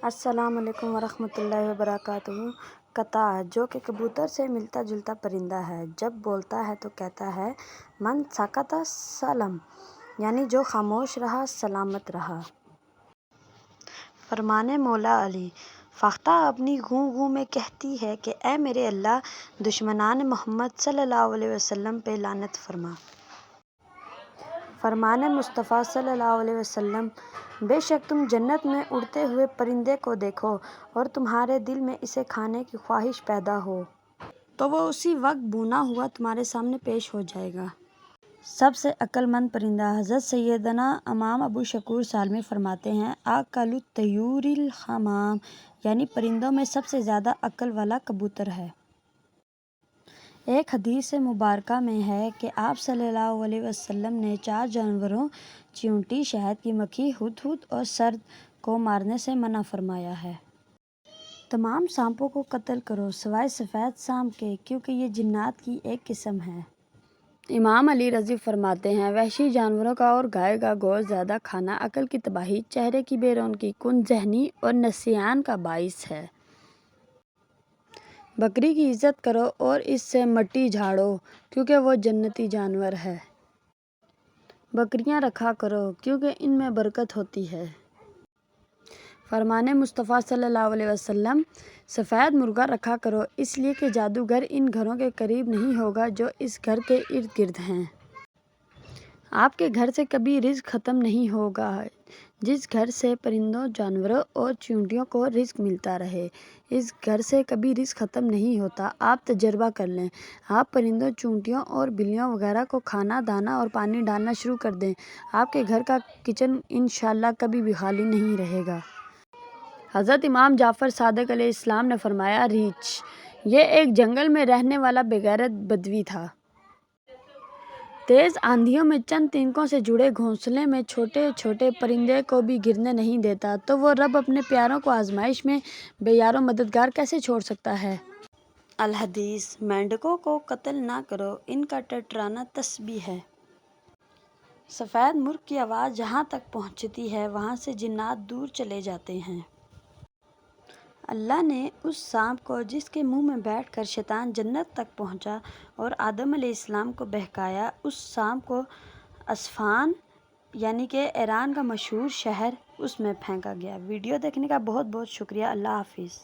السلام علیکم ورحمۃ اللہ وبرکاتہ۔ قطع جو کہ کبوتر سے ملتا جلتا پرندہ ہے۔ جب بولتا ہے تو کہتا ہے من سکت سلم، یعنی جو خاموش رہا سلامت رہا۔ فرمان مولا علی: فاختہ اپنی گوں گوں میں کہتی ہے کہ اے میرے اللہ، دشمنان محمد صلی اللہ علیہ وسلم پہ لعنت فرما۔ فرمان مصطفیٰ صلی اللہ علیہ وسلم: بے شک تم جنت میں اڑتے ہوئے پرندے کو دیکھو اور تمہارے دل میں اسے کھانے کی خواہش پیدا ہو تو وہ اسی وقت بھونا ہوا تمہارے سامنے پیش ہو جائے گا۔ سب سے عقل مند پرندہ حضرت سیدنا امام ابو شکور سالمی فرماتے ہیں اعقل الطیور الحمام، یعنی پرندوں میں سب سے زیادہ عقل والا کبوتر ہے۔ ایک حدیث مبارکہ میں ہے کہ آپ صلی اللہ علیہ وسلم نے 4 جانوروں چیونٹی، شہد کی مکھی، ہدہد اور سرد کو مارنے سے منع فرمایا ہے۔ تمام سانپوں کو قتل کرو سوائے سفید سانپ کے، کیونکہ یہ جنات کی ایک قسم ہے۔ امام علی رضی فرماتے ہیں وحشی جانوروں کا اور گائے کا گوشت زیادہ کھانا عقل کی تباہی، چہرے کی بے رونقی، کند ذہنی اور نسیان کا باعث ہے۔ بکری کی عزت کرو اور اس سے مٹی جھاڑو کیونکہ وہ جنتی جانور ہے۔ بکریاں رکھا کرو کیونکہ ان میں برکت ہوتی ہے۔ فرمان مصطفیٰ صلی اللہ علیہ وسلم: سفید مرغا رکھا کرو اس لیے کہ جادوگر ان گھروں کے قریب نہیں ہوگا جو اس گھر کے ارد گرد ہیں۔ آپ کے گھر سے کبھی رزق ختم نہیں ہوگا جس گھر سے پرندوں، جانوروں اور چیونٹیوں کو رزق ملتا رہے، اس گھر سے کبھی رزق ختم نہیں ہوتا۔ آپ تجربہ کر لیں، آپ پرندوں، چیونٹیوں اور بلیوں وغیرہ کو کھانا، دانا اور پانی ڈالنا شروع کر دیں، آپ کے گھر کا کچن انشاءاللہ کبھی بھی خالی نہیں رہے گا۔ حضرت امام جعفر صادق علیہ السلام نے فرمایا ریچھ: یہ ایک جنگل میں رہنے والا بے غیرت بدوی تھا۔ تیز آندھیوں میں چند تنکوں سے جڑے گھونسلے میں چھوٹے چھوٹے پرندے کو بھی گرنے نہیں دیتا، تو وہ رب اپنے پیاروں کو آزمائش میں بے یار و مددگار کیسے چھوڑ سکتا ہے؟ الحدیث: مینڈکوں کو قتل نہ کرو، ان کا ٹٹرانا تسبیح ہے۔ سفید مرغ کی آواز جہاں تک پہنچتی ہے وہاں سے جنات دور چلے جاتے ہیں۔ اللہ نے اس سانپ کو جس کے منہ میں بیٹھ کر شیطان جنت تک پہنچا اور آدم علیہ السلام کو بہکایا، اس سانپ کو اصفہان یعنی کہ ایران کا مشہور شہر، اس میں پھینکا گیا۔ ویڈیو دیکھنے کا بہت بہت شکریہ۔ اللہ حافظ۔